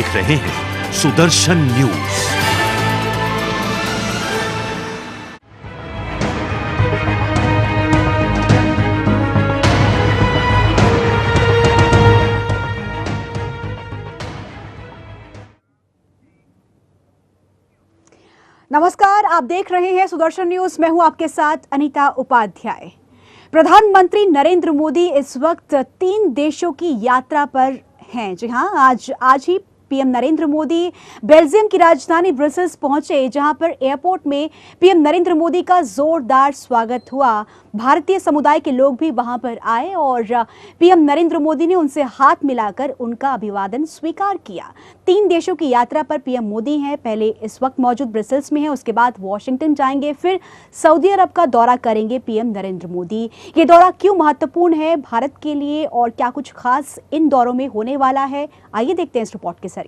देख रहे हैं सुदर्शन न्यूज। नमस्कार, आप देख रहे हैं सुदर्शन न्यूज। मैं हूं आपके साथ अनीता उपाध्याय। प्रधानमंत्री नरेंद्र मोदी इस वक्त 3 देशों की यात्रा पर हैं। जी हां, आज ही पीएम नरेंद्र मोदी बेल्जियम की राजधानी ब्रसेल्स पहुंचे, जहां पर एयरपोर्ट में पीएम नरेंद्र मोदी का जोरदार स्वागत हुआ। भारतीय समुदाय के लोग भी वहां पर आए और पीएम नरेंद्र मोदी ने उनसे हाथ मिलाकर उनका अभिवादन स्वीकार किया। 3 देशों की यात्रा पर पीएम मोदी हैं। पहले इस वक्त मौजूद ब्रसेल्स में हैं, उसके बाद वॉशिंगटन जाएंगे, फिर सऊदी अरब का दौरा करेंगे पीएम नरेंद्र मोदी। ये दौरा क्यों महत्वपूर्ण है भारत के लिए और क्या कुछ खास इन दौरों में होने वाला है, आइए देखते हैं इस रिपोर्ट के जरिए।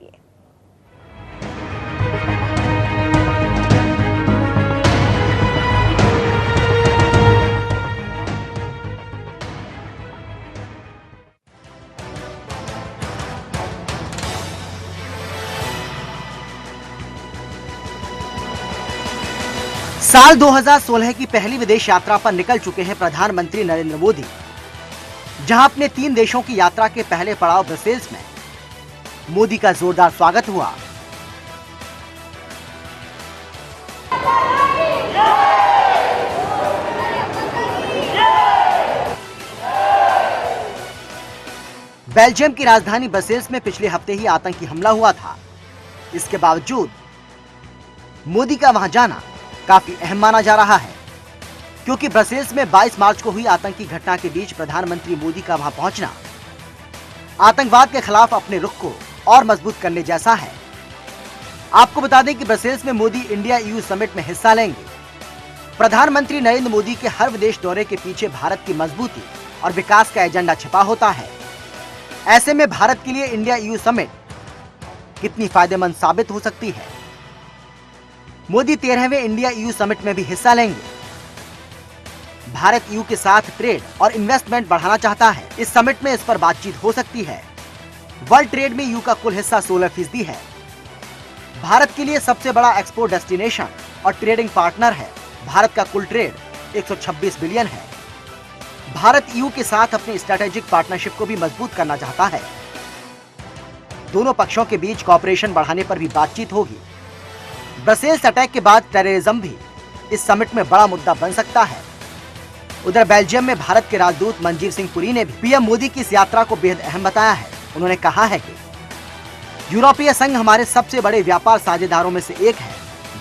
साल 2016 की पहली विदेश यात्रा पर निकल चुके हैं प्रधानमंत्री नरेंद्र मोदी, जहां अपने 3 देशों की यात्रा के पहले पड़ाव ब्रसेल्स में मोदी का जोरदार स्वागत हुआ। बेल्जियम की राजधानी ब्रसेल्स में पिछले हफ्ते ही आतंकी हमला हुआ था। इसके बावजूद मोदी का वहां जाना काफी अहम माना जा रहा है, क्योंकि ब्रसेल्स में 22 मार्च को हुई आतंकी घटना के बीच प्रधानमंत्री मोदी का वहां पहुंचना आतंकवाद के खिलाफ अपने रुख को और मजबूत करने जैसा है। आपको बता दें कि ब्रसेल्स में मोदी इंडिया ईयू समिट में हिस्सा लेंगे। प्रधानमंत्री नरेंद्र मोदी के हर विदेश दौरे के पीछे भारत की मजबूती और विकास का एजेंडा छिपा होता है। ऐसे में भारत के लिए इंडिया ईयू समिट कितनी फायदेमंद साबित हो सकती है। मोदी 13वें इंडिया ईयू समिट में भी हिस्सा लेंगे। भारत ईयू के साथ ट्रेड और इन्वेस्टमेंट बढ़ाना चाहता है। इस समिट में इस पर बातचीत हो सकती है। वर्ल्ड ट्रेड में ईयू का कुल हिस्सा 16% है। भारत के लिए सबसे बड़ा एक्सपोर्ट डेस्टिनेशन और ट्रेडिंग पार्टनर है। भारत का कुल ट्रेड 126 बिलियन है। भारत ईयू के साथ अपनी स्ट्रेटेजिक पार्टनरशिप को भी मजबूत करना चाहता है। दोनों पक्षों के बीच कॉपरेशन बढ़ाने पर भी बातचीत होगी। ब्रसेल्स अटैक के बाद टेररिज्म भी इस समिट में बड़ा मुद्दा बन सकता है। उधर बेल्जियम में भारत के राजदूत मनजीव सिंह पुरी ने भी पीएम मोदी की इस यात्रा को बेहद अहम बताया है। उन्होंने कहा है कि यूरोपीय संघ हमारे सबसे बड़े व्यापार साझेदारों में से एक है।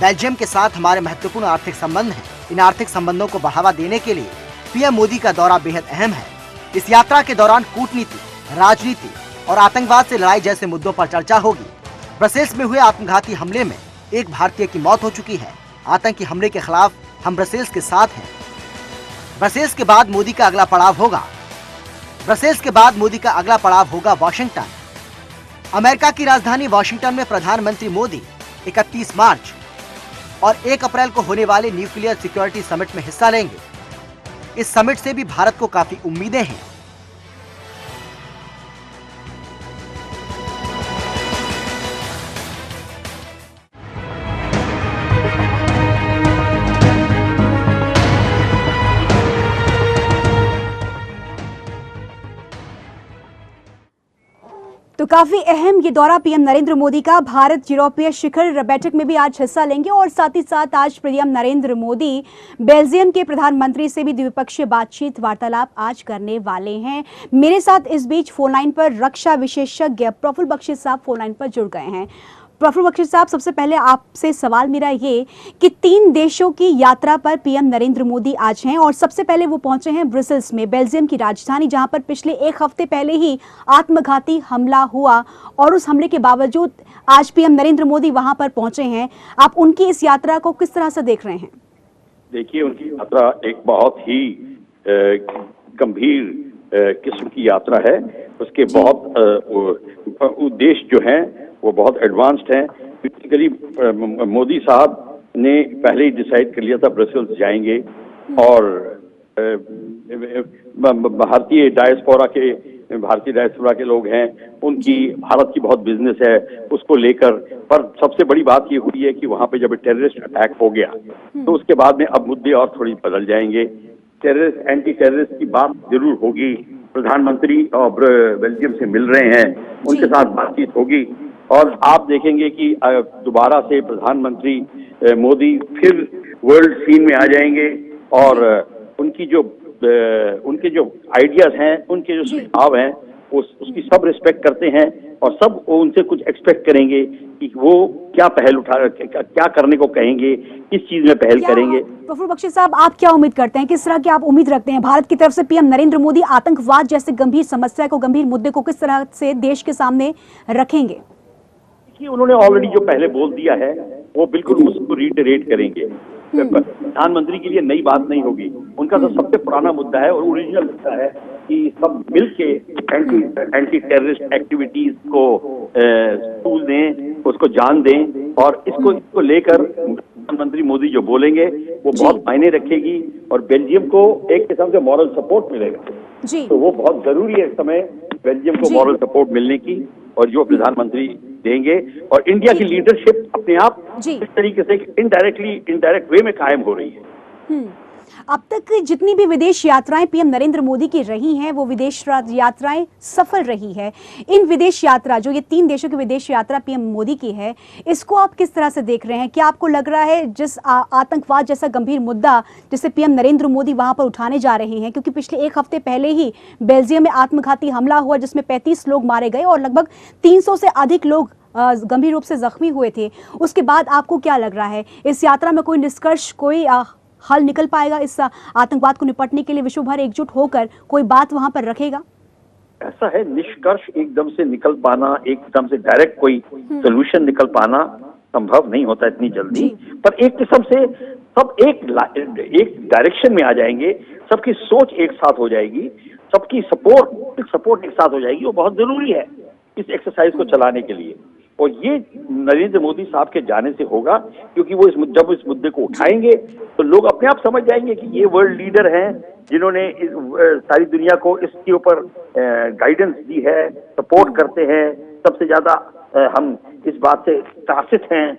बेल्जियम के साथ हमारे महत्वपूर्ण आर्थिक संबंध हैं। इन आर्थिक संबंधों को बढ़ावा देने के लिए पीएम मोदी का दौरा बेहद अहम है। इस यात्रा के दौरान कूटनीति, राजनीति और आतंकवाद से लड़ाई जैसे मुद्दों पर चर्चा होगी। ब्रसेल्स में हुए आत्मघाती हमले में एक भारतीय की मौत हो चुकी है। आतंकी हमले के खिलाफ हम ब्रसेल्स के साथ हैं। ब्रसेल्स के बाद मोदी का अगला पड़ाव होगा वॉशिंगटन। अमेरिका की राजधानी वॉशिंगटन में प्रधानमंत्री मोदी 31 मार्च और 1 अप्रैल को होने वाले न्यूक्लियर सिक्योरिटी समिट में हिस्सा लेंगे। इस समिट से भी भारत को काफी उम्मीदें हैं। तो काफी अहम ये दौरा पीएम नरेंद्र मोदी का। भारत यूरोपीय शिखर बैठक में भी आज हिस्सा लेंगे और साथ ही साथ आज पीएम नरेंद्र मोदी बेल्जियम के प्रधानमंत्री से भी द्विपक्षीय बातचीत वार्तालाप आज करने वाले हैं। मेरे साथ इस बीच फोन लाइन पर रक्षा विशेषज्ञ प्रफुल्ल बख्शी साहब फोन लाइन पर जुड़ गए हैं। प्रफुल्ल बख्शी साहब, सबसे पहले आपसे सवाल मेरा ये कि 3 देशों की यात्रा पर पीएम नरेंद्र मोदी आज हैं और सबसे पहले वो पहुंचे हैं ब्रसेल्स में, बेल्जियम की राजधानी, जहां पर पिछले 1 हफ्ते पहले ही आत्मघाती हमला हुआ और उस हमले के बावजूद आज पीएम नरेंद्र मोदी वहां पर पहुंचे हैं। आप उनकी इस यात्रा को किस तरह से देख रहे हैं? देखिए, उनकी यात्रा एक बहुत ही गंभीर किस्म की यात्रा है। उसके बहुत उद्देश्य जो हैं वो बहुत एडवांस्ड हैं। बेसिकली मोदी साहब ने पहले ही डिसाइड कर लिया था ब्रसेल्स जाएंगे और भारतीय डायस्पोरा के भारतीय डायस्पोरा के लोग हैं, उनकी भारत की बहुत बिजनेस है उसको लेकर। पर सबसे बड़ी बात ये हुई है कि वहां पे जब टेररिस्ट अटैक हो गया तो उसके बाद में अब मुद्दे और थोड़ी बदल जाएंगे। टेररिस्ट, एंटी टेररिस्ट की बात जरूर होगी। प्रधानमंत्री और बेल्जियम से मिल रहे हैं, उनके साथ बातचीत होगी और आप देखेंगे कि दोबारा से प्रधानमंत्री मोदी फिर वर्ल्ड सीन में आ जाएंगे और उनके जो आइडियाज हैं, उनके जो सुझाव हैं, उसकी सब रिस्पेक्ट करते हैं और सब उनसे कुछ एक्सपेक्ट करेंगे कि वो क्या पहल क्या करने को कहेंगे, किस चीज में पहल करेंगे। प्रफुल्ल बख्शी साहब, आप क्या उम्मीद करते हैं, किस तरह की आप उम्मीद रखते हैं भारत की तरफ से? पीएम नरेंद्र मोदी आतंकवाद जैसे गंभीर समस्या को, गंभीर मुद्दे को किस तरह से देश के सामने रखेंगे? कि उन्होंने ऑलरेडी जो पहले बोल दिया है वो बिल्कुल उसको रिटरेट करेंगे। प्रधानमंत्री के लिए नई बात नहीं होगी, उनका तो सबसे पुराना मुद्दा है और ओरिजिनल मुद्दा है कि सब मिलके एंटी टेररिस्ट एक्टिविटीज को टूल दें, उसको जान दें और इसको लेकर प्रधानमंत्री मोदी जो बोलेंगे वो बहुत मायने रखेगी और बेल्जियम को एक किस्म से मॉरल सपोर्ट मिलेगा। तो वो बहुत जरूरी है इस समय बेल्जियम को मॉरल सपोर्ट मिलने की, और जो प्रधानमंत्री देंगे और इंडिया की लीडरशिप अपने आप इस तरीके से इनडायरेक्ट वे में कायम हो रही है। अब तक जितनी भी विदेश यात्राएं पीएम नरेंद्र मोदी की रही हैं वो विदेश यात्राएं सफल रही है। इन विदेश यात्रा, जो ये 3 देशों की विदेश यात्रा पीएम मोदी की है, इसको आप किस तरह से देख रहे हैं? क्या आपको लग रहा है जिस आतंकवाद जैसा गंभीर मुद्दा जिसे पीएम नरेंद्र मोदी वहां पर उठाने जा रहे हैं, क्योंकि पिछले 1 हफ्ते पहले ही बेल्जियम में आत्मघाती हमला हुआ जिसमें 35 लोग मारे गए और लगभग 300 से अधिक लोग गंभीर रूप से जख्मी हुए थे, उसके बाद आपको क्या लग रहा है इस यात्रा में कोई निष्कर्ष, कोई हल निकल पाएगा? इस आतंकवाद को निपटने के लिए विश्व भर एकजुट होकर कोई बात वहां पर रखेगा? ऐसा है, निष्कर्ष एकदम से निकल पाना, एकदम से डायरेक्ट कोई सोल्यूशन निकल पाना संभव नहीं होता इतनी जल्दी, पर एक किस्म से सब एक डायरेक्शन में आ जाएंगे, सबकी सोच एक साथ हो जाएगी, सबकी सपोर्ट एक साथ हो जाएगी। वो बहुत जरूरी है इस एक्सरसाइज को चलाने के लिए और ये नरेंद्र मोदी साहब के जाने से होगा, क्योंकि वो जब इस मुद्दे को उठाएंगे तो लोग अपने आप समझ जाएंगे कि ये वर्ल्ड लीडर हैं जिन्होंने सारी दुनिया को इसके ऊपर गाइडेंस दी है, सपोर्ट करते हैं। सबसे ज्यादा हम इस बात से त्रासित हैं,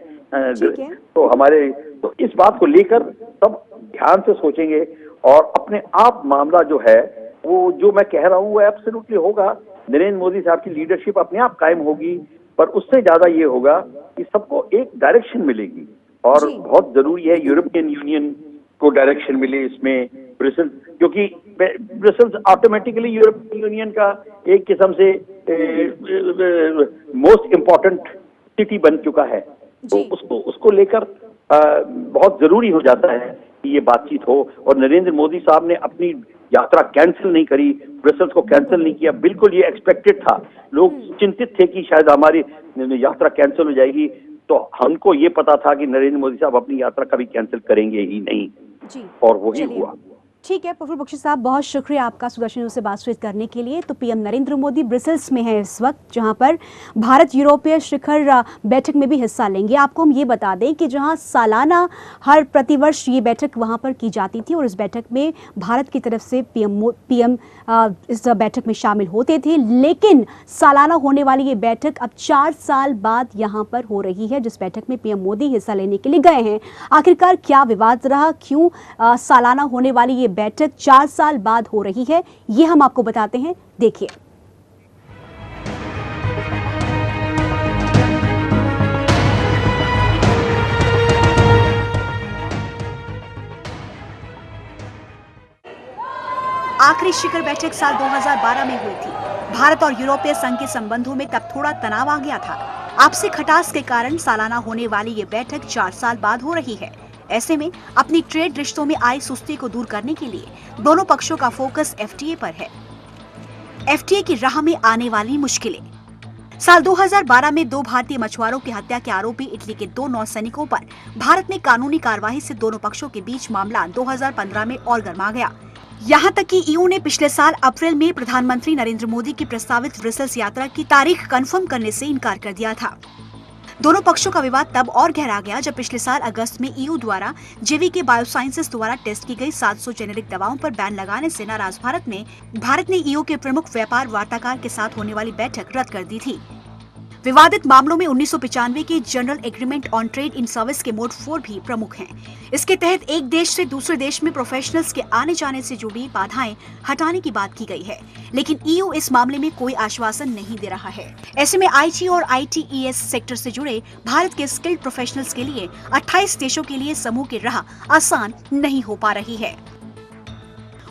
तो इस बात को लेकर सब ध्यान से सोचेंगे और अपने आप मामला जो है वो जो मैं कह रहा हूँ वो एब्सोल्युटली होगा। नरेंद्र मोदी साहब की लीडरशिप अपने आप कायम होगी, पर उससे ज्यादा ये होगा कि सबको एक डायरेक्शन मिलेगी और बहुत जरूरी है यूरोपियन यूनियन को डायरेक्शन मिले इसमें। ब्रसेल्स, क्योंकि ब्रसेल्स ऑटोमेटिकली यूरोपियन यूनियन का एक किस्म से मोस्ट इम्पोर्टेंट सिटी बन चुका है, तो उसको लेकर बहुत जरूरी हो जाता है कि ये बातचीत हो। और नरेंद्र मोदी साहब ने अपनी यात्रा कैंसिल नहीं करी, ब्रसेल्स को कैंसिल नहीं किया, बिल्कुल ये एक्सपेक्टेड था। लोग चिंतित थे कि शायद हमारी यात्रा कैंसिल हो जाएगी, तो हमको ये पता था कि नरेंद्र मोदी साहब अपनी यात्रा कभी कैंसिल करेंगे ही नहीं, और वही हुआ। ठीक है प्रफुल्ल बख्शी साहब, बहुत शुक्रिया आपका सुदर्शन न्यूज़ से बातचीत करने के लिए। तो पीएम नरेंद्र मोदी ब्रसेल्स में हैं इस वक्त, जहां पर भारत यूरोपीय शिखर बैठक में भी हिस्सा लेंगे। आपको हम ये बता दें कि जहां सालाना हर प्रतिवर्ष ये बैठक वहां पर की जाती थी और इस बैठक में भारत की तरफ से पीएम इस बैठक में शामिल होते थे, लेकिन सालाना होने वाली ये बैठक अब 4 साल बाद यहाँ पर हो रही है, जिस बैठक में पीएम मोदी हिस्सा लेने के लिए गए हैं। आखिरकार क्या विवाद रहा, क्यों सालाना होने वाली ये बैठक 4 साल बाद हो रही है, ये हम आपको बताते हैं, देखिए। आखिरी शिखर बैठक साल 2012 में हुई थी। भारत और यूरोपीय संघ के संबंधों में तब थोड़ा तनाव आ गया था। आपसी खटास के कारण सालाना होने वाली ये बैठक 4 साल बाद हो रही है। ऐसे में अपनी ट्रेड रिश्तों में आई सुस्ती को दूर करने के लिए दोनों पक्षों का फोकस एफटीए पर है। एफटीए की राह में आने वाली मुश्किलें। साल 2012 में 2 भारतीय मछुआरों की हत्या के आरोपी इटली के 2 नौसैनिकों पर भारत में कानूनी कार्रवाई से दोनों पक्षों के बीच मामला 2015 में और गर्मा गया। यहाँ तक कि ईयू ने पिछले साल अप्रैल में प्रधानमंत्री नरेंद्र मोदी की प्रस्तावित ब्रसेल्स यात्रा की तारीख कंफर्म करने से इनकार कर दिया था। दोनों पक्षों का विवाद तब और गहरा गया जब पिछले साल अगस्त में ईयू द्वारा जेवीके बायोसाइंसेस द्वारा टेस्ट की गई 700 जेनेरिक दवाओं पर बैन लगाने से नाराज भारत ने ईयू के प्रमुख व्यापार वार्ताकार के साथ होने वाली बैठक रद्द कर दी थी। विवादित मामलों में 1995 के general agreement on trade in service के मोड 4 भी प्रमुख हैं। इसके तहत एक देश से दूसरे देश में प्रोफेशनल्स के आने जाने से जुड़ी बाधाएं हटाने की बात की गई है, लेकिन ईयू इस मामले में कोई आश्वासन नहीं दे रहा है। ऐसे में आईटी और आईटीईएस सेक्टर से जुड़े भारत के स्किल्ड प्रोफेशनल्स के लिए 28 देशों के लिए समूह की राह आसान नहीं हो पा रही है।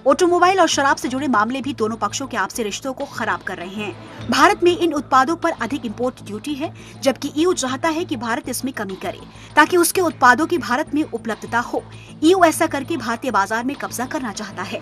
ऑटोमोबाइल और शराब से जुड़े मामले भी दोनों पक्षों के आपसी रिश्तों को खराब कर रहे हैं। भारत में इन उत्पादों पर अधिक इंपोर्ट ड्यूटी है, जबकि ईयू चाहता है कि भारत इसमें कमी करे ताकि उसके उत्पादों की भारत में उपलब्धता हो। ईयू ऐसा करके भारतीय बाजार में कब्जा करना चाहता है।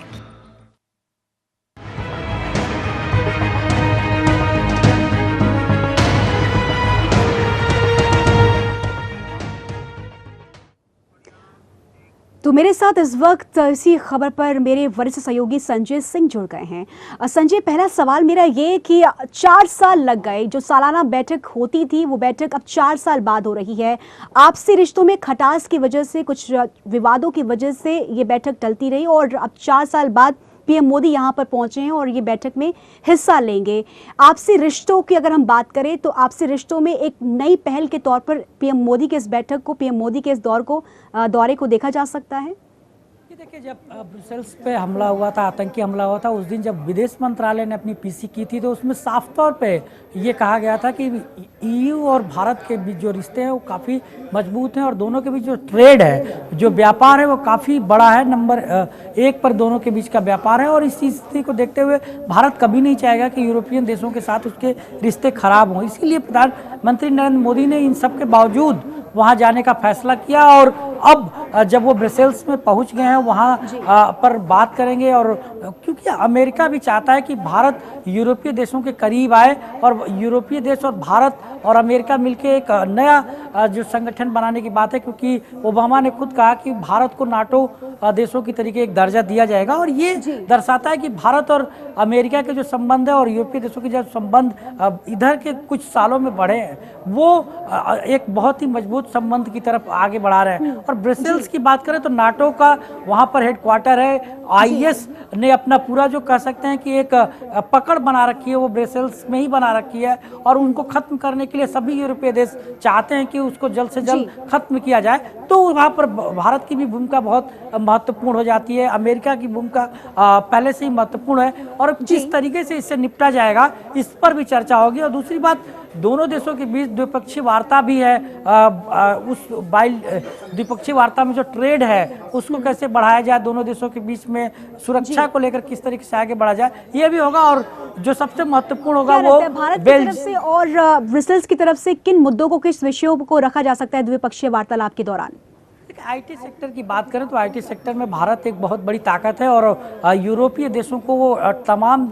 तो मेरे साथ इस वक्त इसी खबर पर मेरे वरिष्ठ सहयोगी संजय सिंह जुड़ गए हैं। संजय, पहला सवाल मेरा ये कि 4 साल लग गए, जो सालाना बैठक होती थी वो बैठक अब 4 साल बाद हो रही है। आपसी रिश्तों में खटास की वजह से, कुछ विवादों की वजह से ये बैठक टलती रही और अब 4 साल बाद पीएम मोदी यहाँ पर पहुंचे हैं और ये बैठक में हिस्सा लेंगे। आपसी रिश्तों की अगर हम बात करें तो आपसी रिश्तों में एक नई पहल के तौर पर पीएम मोदी के इस बैठक को, पीएम मोदी के इस दौरे को देखा जा सकता है। देखिए, जब ब्रुसेल्स पे हमला हुआ था, आतंकी हमला हुआ था, उस दिन जब विदेश मंत्रालय ने अपनी पीसी की थी तो उसमें साफ तौर पे ये कहा गया था कि ईयू और भारत के बीच जो रिश्ते हैं वो काफ़ी मजबूत हैं और दोनों के बीच जो ट्रेड है, जो व्यापार है वो काफ़ी बड़ा है, नंबर 1 पर दोनों के बीच का व्यापार है। और इस स्थिति को देखते हुए भारत कभी नहीं चाहेगा कि यूरोपियन देशों के साथ उसके रिश्ते खराब हों। इसीलिए प्रधानमंत्री नरेंद्र मोदी ने इन सब के बावजूद वहाँ जाने का फैसला किया और अब जब वो ब्रसेल्स में पहुँच गए हैं वहाँ पर बात करेंगे। और क्योंकि अमेरिका भी चाहता है कि भारत यूरोपीय देशों के करीब आए और यूरोपीय देश और भारत और अमेरिका मिलके एक नया जो संगठन बनाने की बात है, क्योंकि ओबामा ने खुद कहा कि भारत को नाटो देशों की तरीके एक दर्जा दिया जाएगा। और ये दर्शाता है कि भारत और अमेरिका के जो संबंध है और यूरोपीय देशों के जो संबंध इधर के कुछ सालों में बढ़े हैं वो एक बहुत ही मजबूत संबंध की तरफ आगे बढ़ा रहे हैं। और ब्रसेल्स की बात करें तो नाटो का वहाँ पर हेडक्वार्टर है। आईएस ने अपना पूरा जो कह सकते हैं कि एक पकड़ बना रखी है वो ब्रसेल्स में ही बना रखी है और उनको खत्म करने के लिए सभी यूरोपीय देश चाहते हैं कि उसको जल्द से जल्द खत्म किया जाए। तो वहाँ पर भारत की भी भूमिका बहुत महत्वपूर्ण हो जाती है, अमेरिका की भूमिका पहले से ही महत्वपूर्ण है और किस तरीके से इससे निपटा जाएगा इस पर भी चर्चा होगी। और दूसरी बात, दोनों देशों के बीच द्विपक्षीय वार्ता भी है। उस द्विपक्षीय वार्ता में जो ट्रेड है उसको कैसे बढ़ाया जाए, दोनों देशों के बीच में सुरक्षा को लेकर किस तरीके से आगे बढ़ा जाए, ये भी होगा। और जो सबसे महत्वपूर्ण होगा वो भारत की तरफ से और ब्रसेल्स की तरफ से किन मुद्दों को, किस विषयों को रखा जा सकता है द्विपक्षीय वार्तालाप के दौरान। आईटी सेक्टर की बात करें तो आईटी सेक्टर में भारत एक बहुत बड़ी ताकत है और यूरोपीय देशों को वो तमाम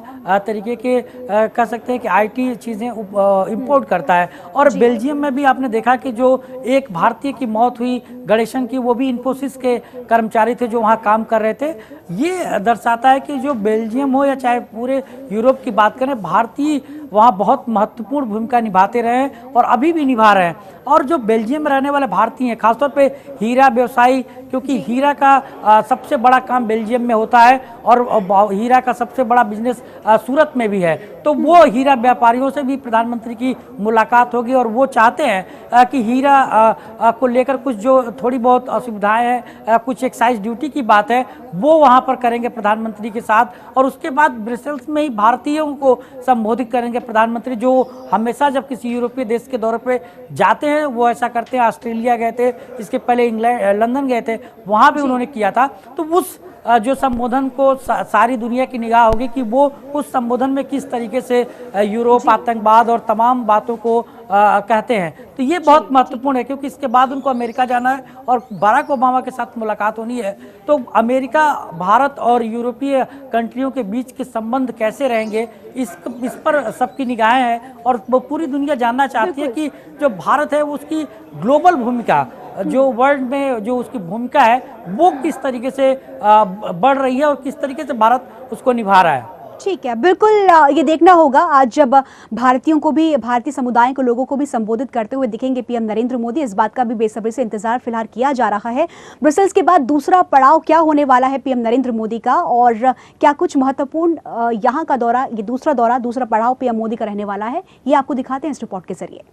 तरीके के कह सकते हैं कि आईटी चीज़ें इंपोर्ट करता है। और बेल्जियम में भी आपने देखा कि जो एक भारतीय की मौत हुई गणेशन की, वो भी इन्फोसिस के कर्मचारी थे जो वहाँ काम कर रहे थे। ये दर्शाता है कि जो बेल्जियम हो या चाहे पूरे यूरोप की बात करें, भारतीय वहाँ बहुत महत्वपूर्ण भूमिका निभाते रहे हैं और अभी भी निभा रहे हैं। और जो बेल्जियम में रहने वाले भारतीय हैं, खासतौर पे हीरा व्यवसायी, क्योंकि हीरा का सबसे बड़ा काम बेल्जियम में होता है और हीरा का सबसे बड़ा बिजनेस सूरत में भी है, तो वो हीरा व्यापारियों से भी प्रधानमंत्री की मुलाकात होगी और वो चाहते हैं कि हीरा को लेकर कुछ जो थोड़ी बहुत असुविधाएं हैं, कुछ एक्साइज ड्यूटी की बात है, वो वहाँ पर करेंगे प्रधानमंत्री के साथ। और उसके बाद ब्रसेल्स में ही भारतीयों को संबोधित करेंगे प्रधानमंत्री, जो हमेशा जब किसी यूरोपीय देश के दौरे पे जाते हैं वो ऐसा करते हैं। ऑस्ट्रेलिया गए थे, इसके पहले इंग्लैंड लंदन गए थे, वहाँ भी उन्होंने किया था। तो उस जो संबोधन को सारी दुनिया की निगाह होगी कि वो उस संबोधन में किस तरीके से यूरोप, आतंकवाद और तमाम बातों को कहते हैं। तो ये बहुत महत्वपूर्ण है क्योंकि इसके बाद उनको अमेरिका जाना है और बराक ओबामा के साथ मुलाकात होनी है। तो अमेरिका, भारत और यूरोपीय कंट्रियों के बीच के संबंध कैसे रहेंगे इस पर सबकी निगाहें हैं और वो पूरी दुनिया जानना चाहती है कि जो भारत है उसकी ग्लोबल भूमिका, जो वर्ल्ड में जो उसकी भूमिका है वो किस तरीके से बढ़ रही है और किस तरीके से भारत उसको निभा रहा है। ठीक है, बिल्कुल ये देखना होगा आज जब भारतीयों को भी, भारतीय समुदाय के लोगों को भी संबोधित करते हुए दिखेंगे पीएम नरेंद्र मोदी। इस बात का भी बेसब्री से इंतजार फिलहाल किया जा रहा है। ब्रसेल्स के बाद दूसरा पड़ाव क्या होने वाला है पीएम नरेंद्र मोदी का, और क्या कुछ महत्वपूर्ण यहाँ का दौरा, ये दूसरा पड़ाव पीएम मोदी का रहने वाला है, ये आपको दिखाते हैं इस रिपोर्ट के जरिए।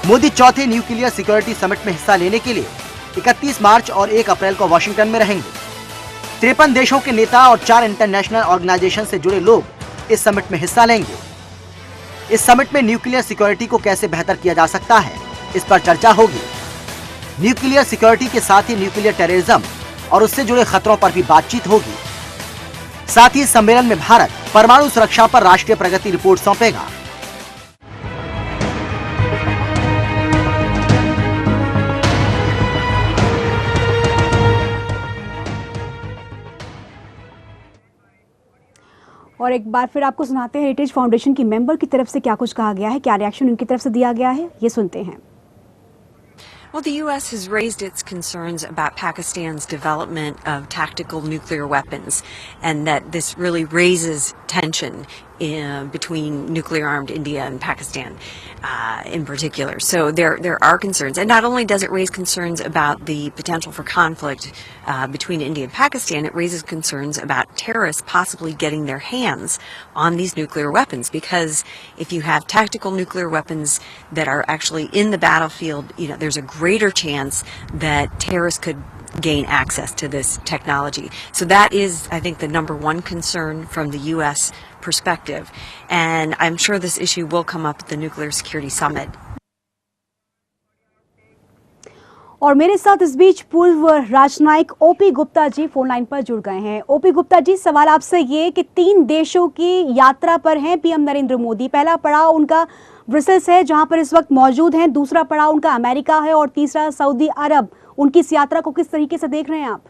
मोदी चौथे न्यूक्लियर सिक्योरिटी समिट में हिस्सा लेने के लिए 31 मार्च और 1 अप्रैल को वॉशिंगटन में रहेंगे। 53 देशों के नेता और 4 इंटरनेशनल ऑर्गेनाइजेशन से जुड़े लोग इस समिट में हिस्सा लेंगे। इस समिट में न्यूक्लियर सिक्योरिटी को कैसे बेहतर किया जा सकता है, इस पर चर्चा होगी। न्यूक्लियर सिक्योरिटी के साथ ही न्यूक्लियर टेररिज्म और उससे जुड़े खतरों पर भी बातचीत होगी। साथ ही इस सम्मेलन में भारत परमाणु सुरक्षा पर राष्ट्रीय प्रगति रिपोर्ट सौंपेगा। और एक बार फिर आपको सुनाते हैं हेरिटेज फाउंडेशन की मेंबर की तरफ से क्या कुछ कहा गया है, क्या रिएक्शन उनकी तरफ से दिया गया है, ये सुनते हैं। Well, the U.S. has raised its concerns about Pakistan's development of tactical nuclear weapons, and that this really raises tension between nuclear-armed India and Pakistan in particular. So there are concerns, and not only does it raise concerns about the potential for conflict between India and Pakistan, it raises concerns about terrorists possibly getting their hands on these nuclear weapons, because if you have tactical nuclear weapons that are actually in the battlefield, there's a greater chance that terrorists could gain access to this technology. So that is, I think, the number one concern from the U.S. perspective, and I'm sure this issue will come up at the Nuclear Security Summit. और मेरे साथ इस बीच पूर्व राजनयिक OP Gupta ji phone line पर जुड़ गए हैं। ओपी गुप्ता जी, सवाल आपसे ये कि 3 देशों की यात्रा पर हैं पीएम नरेंद्र मोदी। पहला पड़ाव उनका ब्रसेल्स है, जहां पर इस वक्त मौजूद हैं। दूसरा पड़ाव उनका अमेरिका है और तीसरा सऊदी अरब। उनकी इस यात्रा को किस तरीके से देख रहे हैं आप?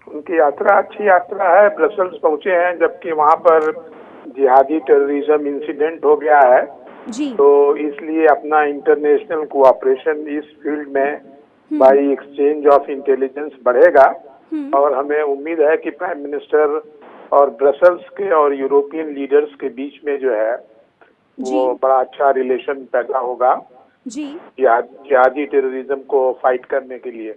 उनकी यात्रा अच्छी यात्रा है। ब्रसेल्स पहुंचे हैं, जबकि वहां पर जिहादी टेररिज्म इंसिडेंट हो गया है जी। तो इसलिए अपना इंटरनेशनल कोऑपरेशन इस फील्ड में बाय एक्सचेंज ऑफ इंटेलिजेंस बढ़ेगा। और हमें उम्मीद है कि प्राइम मिनिस्टर और ब्रसेल्स के और यूरोपियन लीडर्स के बीच में जो है वो बड़ा अच्छा रिलेशन पैदा होगा जी, जिहादी टेररिज्म को फाइट करने के लिए।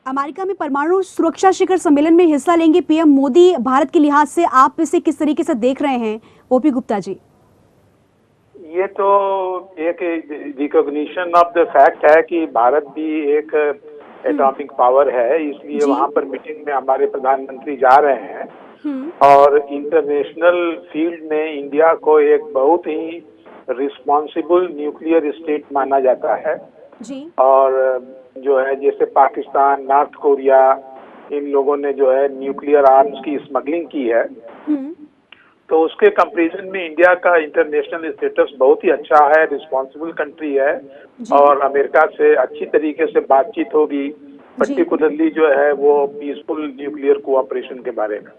अमेरिका में परमाणु सुरक्षा शिखर सम्मेलन में हिस्सा लेंगे पीएम मोदी। भारत के लिहाज से आप इसे किस तरीके से देख रहे हैं ओपी गुप्ता जी? ये तो एक रिकॉग्निशन ऑफ द फैक्ट है कि भारत भी एक एटॉमिक पावर है, इसलिए वहां पर मीटिंग में हमारे प्रधानमंत्री जा रहे हैं। और इंटरनेशनल फील्ड में इंडिया को एक बहुत ही रिस्पॉन्सिबल न्यूक्लियर स्टेट माना जाता है जी। और जो है जैसे पाकिस्तान, नॉर्थ कोरिया, इन लोगों ने जो है न्यूक्लियर आर्म्स की स्मगलिंग की है, तो उसके कंपैरिजन में इंडिया का इंटरनेशनल स्टेटस बहुत ही अच्छा है, रिस्पॉन्सिबल कंट्री है और अमेरिका से अच्छी तरीके से बातचीत होगी, पर्टिकुलरली जो है वो पीसफुल न्यूक्लियर कोऑपरेशन के बारे में।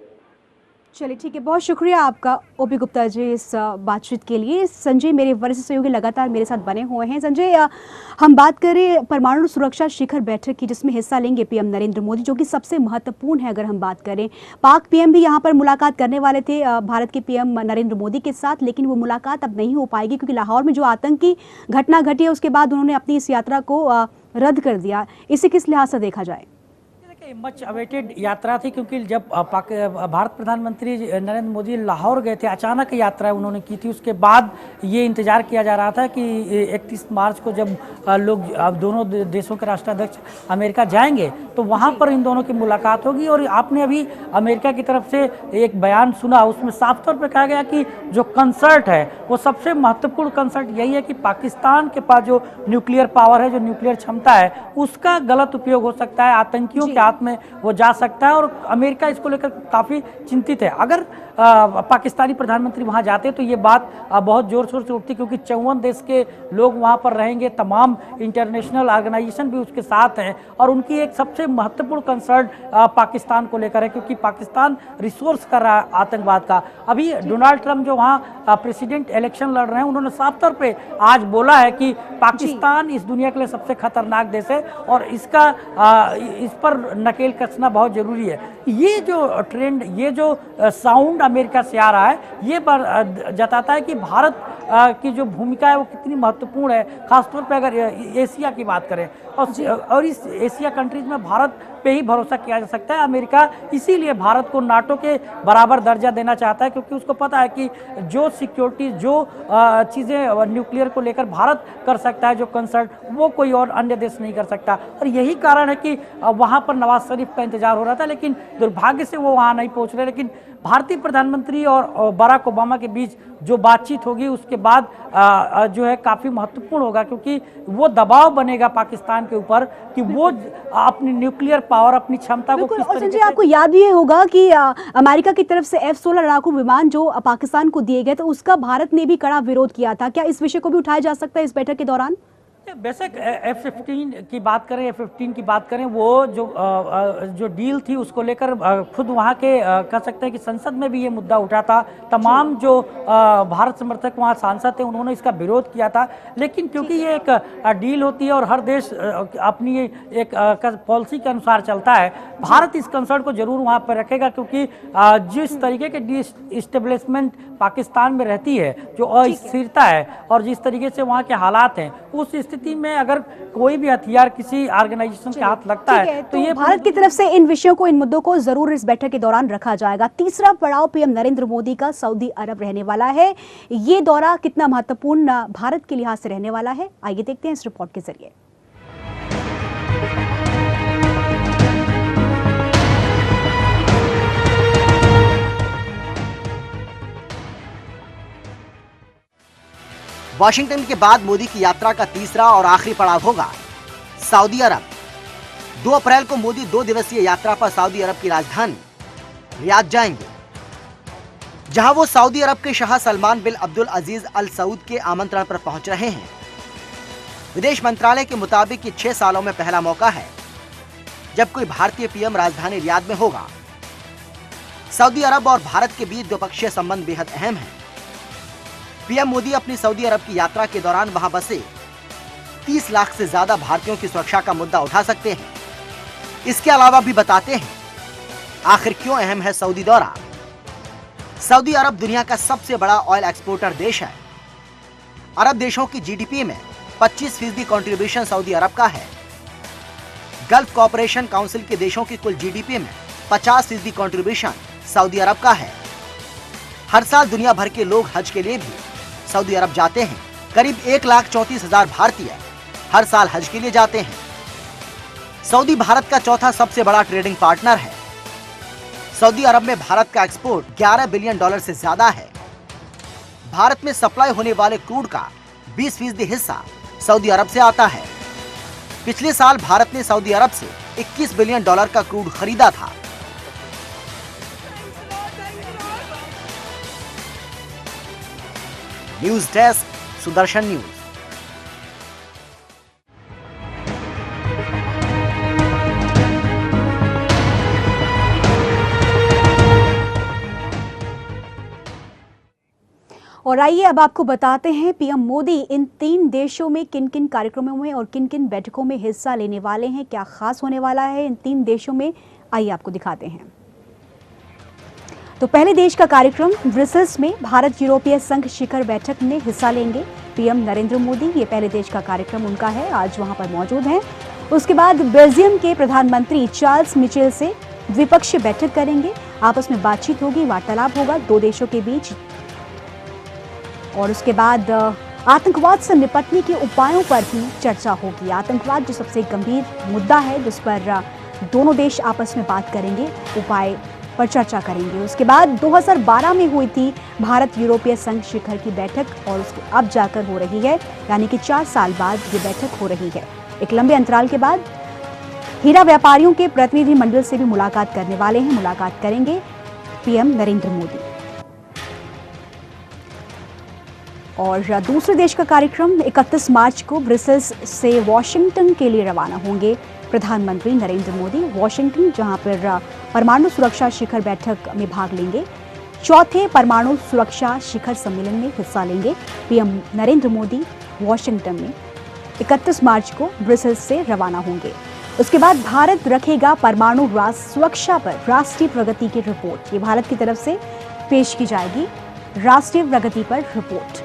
चलिए ठीक है, बहुत शुक्रिया आपका ओपी गुप्ता जी इस बातचीत के लिए। संजय मेरे वरिष्ठ सहयोगी लगातार मेरे साथ बने हुए हैं। संजय, हम बात करें परमाणु सुरक्षा शिखर बैठक की जिसमें हिस्सा लेंगे पीएम नरेंद्र मोदी, जो कि सबसे महत्वपूर्ण है। अगर हम बात करें, पाक पीएम भी यहां पर मुलाकात करने वाले थे भारत के पीएम नरेंद्र मोदी के साथ, लेकिन वो मुलाकात अब नहीं हो पाएगी क्योंकि लाहौर में जो आतंकी घटना घटी है उसके बाद उन्होंने अपनी इस यात्रा को रद्द कर दिया। इसे किस लिहाज से देखा जाए? मच अवेटेड यात्रा थी, क्योंकि जब भारत प्रधानमंत्री नरेंद्र मोदी लाहौर गए थे, अचानक यात्रा उन्होंने की थी। उसके बाद ये इंतजार किया जा रहा था कि 31 मार्च को जब लोग दोनों देशों के राष्ट्राध्यक्ष अमेरिका जाएंगे तो वहाँ पर इन दोनों की मुलाकात होगी। और आपने अभी अमेरिका की तरफ से एक बयान सुना, उसमें साफ तौर पर कहा गया कि जो कंसर्ट है वो सबसे महत्वपूर्ण कंसर्ट यही है कि पाकिस्तान के पास जो न्यूक्लियर पावर है, जो न्यूक्लियर क्षमता है, उसका गलत उपयोग हो सकता है, आतंकियों के हाथ में वो जा सकता है। और अमेरिका इसको लेकर काफ़ी चिंतित है। अगर पाकिस्तानी प्रधानमंत्री वहाँ जाते हैं तो ये बात बहुत जोर शोर से उठती, क्योंकि 54 देश के लोग वहाँ पर रहेंगे, तमाम इंटरनेशनल ऑर्गेनाइजेशन भी उसके साथ हैं और उनकी एक सबसे महत्वपूर्ण कंसर्न पाकिस्तान को लेकर है, क्योंकि पाकिस्तान रिसोर्स कर रहा है आतंकवाद का। अभी डोनाल्ड ट्रंप जो वहाँ प्रेसिडेंट इलेक्शन लड़ रहे हैं, उन्होंने साफ तौर पे आज बोला है कि पाकिस्तान इस दुनिया के लिए सबसे खतरनाक देश है और इस पर नकेल कसना बहुत जरूरी है। ये जो ट्रेंड, ये जो साउंड अमेरिका से आ रहा है, ये जताता है कि भारत की जो भूमिका है वो कितनी महत्वपूर्ण है, खासतौर पे अगर एशिया की बात करें और इस एशिया कंट्रीज में भारत पे ही भरोसा किया जा सकता है। अमेरिका इसीलिए भारत को नाटो के बराबर दर्जा देना चाहता है, क्योंकि उसको पता है कि जो सिक्योरिटी, जो चीज़ें न्यूक्लियर को लेकर भारत कर सकता है, जो कंसर्न, वो कोई और अन्य देश नहीं कर सकता। और यही कारण है कि वहाँ पर नवाज शरीफ का इंतजार हो रहा था, लेकिन दुर्भाग्य से वो वहाँ नहीं पहुँच रहे। लेकिन भारतीय प्रधानमंत्री और बराक ओबामा के बीच जो बातचीत होगी उसके बाद जो है काफ़ी महत्वपूर्ण होगा, क्योंकि वो दबाव बनेगा पाकिस्तान के ऊपर कि वो अपनी न्यूक्लियर पावर, अपनी क्षमता को किस तरीके से। आपको याद ये होगा कि अमेरिका की तरफ से F-16 लड़ाकू विमान जो पाकिस्तान को दिए गए, तो उसका भारत ने भी कड़ा विरोध किया था। क्या इस विषय को भी उठाया जा सकता है इस बैठक के दौरान? बेसिक F-15 की बात करें, F-15 की बात करें, वो जो डील थी उसको लेकर खुद वहाँ के कह सकते हैं कि संसद में भी ये मुद्दा उठा था। तमाम जो भारत समर्थक वहाँ सांसद थे उन्होंने इसका विरोध किया था, लेकिन क्योंकि ये एक डील होती है और हर देश अपनी एक पॉलिसी के अनुसार चलता है, भारत इस कंसर्न को जरूर वहाँ पर रखेगा, क्योंकि जिस तरीके के डिस्टेब्लिशमेंट पाकिस्तान में रहती है, जो अस्थिरता है और जिस तरीके से वहाँ के हालात हैं, उस स्थिति में अगर कोई भी हथियार किसी ऑर्गेनाइजेशन के हाथ लगता है तो ये भारत की तरफ से इन विषयों को, इन मुद्दों को जरूर इस बैठक के दौरान रखा जाएगा। तीसरा पड़ाव पीएम नरेंद्र मोदी का सऊदी अरब रहने वाला है। ये दौरा कितना महत्वपूर्ण भारत के लिहाज से रहने वाला है, आइए देखते हैं इस रिपोर्ट के जरिए। वॉशिंगटन के बाद मोदी की यात्रा का तीसरा और आखिरी पड़ाव होगा सऊदी अरब। 2 अप्रैल को मोदी 2 दिवसीय यात्रा पर सऊदी अरब की राजधानी रियाद जाएंगे, जहां वो सऊदी अरब के शाह सलमान बिन अब्दुल अजीज अल सऊद के आमंत्रण पर पहुंच रहे हैं। विदेश मंत्रालय के मुताबिक ये 6 सालों में पहला मौका है जब कोई भारतीय पीएम राजधानी रियाद में होगा। सऊदी अरब और भारत के बीच द्विपक्षीय संबंध बेहद अहम है। पीएम मोदी अपनी सऊदी अरब की यात्रा के दौरान वहां बसे 30 लाख से ज्यादा भारतीयों की सुरक्षा का मुद्दा उठा सकते हैं। इसके अलावा भी बताते हैं आखिर क्यों अहम है सऊदी दौरा। सऊदी अरब दुनिया का सबसे बड़ा ऑयल एक्सपोर्टर देश है। अरब देशों की जीडीपी में 25% कंट्रीब्यूशन सऊदी अरब का है। गल्फ कॉपरेशन काउंसिल के देशों की कुल जीडीपी में 50% कंट्रीब्यूशन सऊदी अरब का है। हर साल दुनिया भर के लोग हज के लिए भी सऊदी अरब जाते हैं। करीब 1,34,000 भारतीय हर साल हज के लिए जाते हैं। सऊदी भारत का चौथा सबसे बड़ा ट्रेडिंग पार्टनर है। सऊदी अरब में भारत का एक्सपोर्ट $11 बिलियन से ज्यादा है। भारत में सप्लाई होने वाले क्रूड का 20% हिस्सा सऊदी अरब से आता है। पिछले साल भारत ने सऊदी अरब से $21 बिलियन का क्रूड खरीदा था। News desk, Sudarshan news. और आइए अब आपको बताते हैं पीएम मोदी इन 3 देशों में किन किन कार्यक्रमों में और किन किन बैठकों में हिस्सा लेने वाले हैं, क्या खास होने वाला है इन 3 देशों में, आइए आपको दिखाते हैं। तो पहले देश का कार्यक्रम ब्रसेल्स में भारत यूरोपीय संघ शिखर बैठक में हिस्सा लेंगे पीएम नरेंद्र मोदी। ये पहले देश का कार्यक्रम उनका है, आज वहां पर मौजूद हैं। उसके बाद बेल्जियम के प्रधानमंत्री चार्ल्स मिचेल से द्विपक्षीय बैठक करेंगे। आपस में बातचीत होगी, वार्तालाप होगा 2 देशों के बीच। और उसके बाद आतंकवाद से निपटने के उपायों पर भी चर्चा होगी। आतंकवाद जो सबसे गंभीर मुद्दा है जिस पर दोनों देश आपस में बात करेंगे, उपाय पर चर्चा करेंगे। उसके बाद 2012 में हुई थी भारत यूरोपीय संघ शिखर की बैठक और उसके अब जाकर हो रही है, यानी कि 4 साल बाद ये बैठक हो रही है। एक लंबे अंतराल के बाद हीरा व्यापारियों के प्रतिनिधि मंडल से भी मुलाकात करने वाले हैं, मुलाकात करेंगे पीएम नरेंद्र मोदी। और दूसरे देश का कार्यक्रम 31 मार्च को ब्रसेल्स से वॉशिंगटन के लिए रवाना होंगे प्रधानमंत्री नरेंद्र मोदी। वॉशिंगटन, जहां पर परमाणु सुरक्षा शिखर बैठक में भाग लेंगे, चौथे परमाणु सुरक्षा शिखर सम्मेलन में हिस्सा लेंगे। पीएम नरेंद्र मोदी वॉशिंगटन में 31 मार्च को ब्रसेल्स से रवाना होंगे। उसके बाद भारत रखेगा परमाणु सुरक्षा पर राष्ट्रीय प्रगति की रिपोर्ट। ये भारत की तरफ से पेश की जाएगी राष्ट्रीय प्रगति पर रिपोर्ट।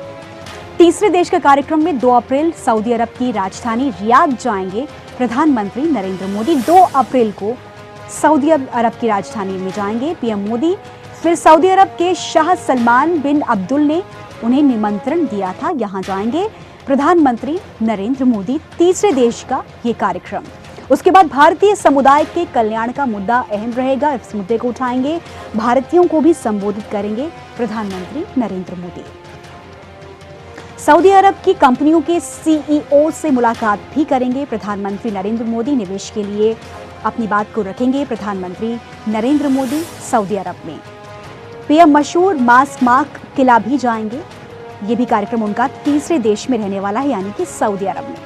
तीसरे देश के कार्यक्रम में 2 अप्रैल सऊदी अरब की राजधानी रियाद जाएंगे प्रधानमंत्री नरेंद्र मोदी। 2 अप्रैल को सऊदी अरब की राजधानी में जाएंगे पीएम मोदी। फिर सऊदी अरब के शाह सलमान बिन अब्दुल ने उन्हें निमंत्रण दिया था, यहां जाएंगे प्रधानमंत्री नरेंद्र मोदी। तीसरे देश का ये कार्यक्रम। उसके बाद भारतीय समुदाय के कल्याण का मुद्दा अहम रहेगा, इस मुद्दे को उठाएंगे, भारतीयों को भी संबोधित करेंगे प्रधानमंत्री नरेंद्र मोदी। सऊदी अरब की कंपनियों के सीईओ से मुलाकात भी करेंगे प्रधानमंत्री नरेंद्र मोदी। निवेश के लिए अपनी बात को रखेंगे प्रधानमंत्री नरेंद्र मोदी सऊदी अरब में। पीएम मशहूर मास्क किला भी जाएंगे। ये भी कार्यक्रम उनका तीसरे देश में रहने वाला है, यानी कि सऊदी अरब में।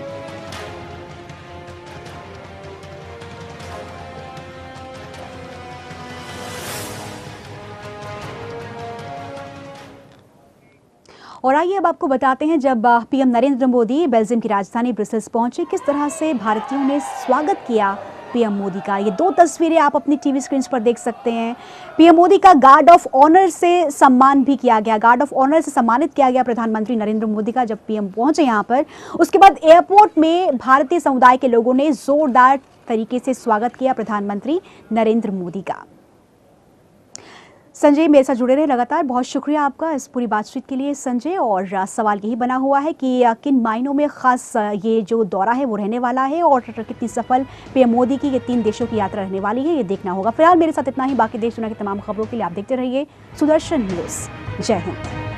और आइए अब आपको बताते हैं, जब पीएम नरेंद्र मोदी बेल्जियम की राजधानी ब्रसेल्स पहुंचे, किस तरह से भारतीयों ने स्वागत किया पीएम मोदी का। ये 2 तस्वीरें आप अपनी टीवी स्क्रीन पर देख सकते हैं। पीएम मोदी का गार्ड ऑफ ऑनर से सम्मान भी किया गया। गार्ड ऑफ ऑनर से सम्मानित किया गया प्रधानमंत्री नरेंद्र मोदी का जब पीएम पहुंचे यहाँ पर। उसके बाद एयरपोर्ट में भारतीय समुदाय के लोगों ने जोरदार तरीके से स्वागत किया प्रधानमंत्री नरेंद्र मोदी का। संजय मेरे साथ जुड़े रहे लगातार, बहुत शुक्रिया आपका इस पूरी बातचीत के लिए संजय। और सवाल यही बना हुआ है कि किन मायनों में खास ये जो दौरा है वो रहने वाला है और कितनी सफल पीएम मोदी की ये 3 देशों की यात्रा रहने वाली है, ये देखना होगा। फिलहाल मेरे साथ इतना ही। बाकी देश दुनिया की तमाम खबरों के लिए आप देखते रहिए सुदर्शन न्यूज़। जय हिंद।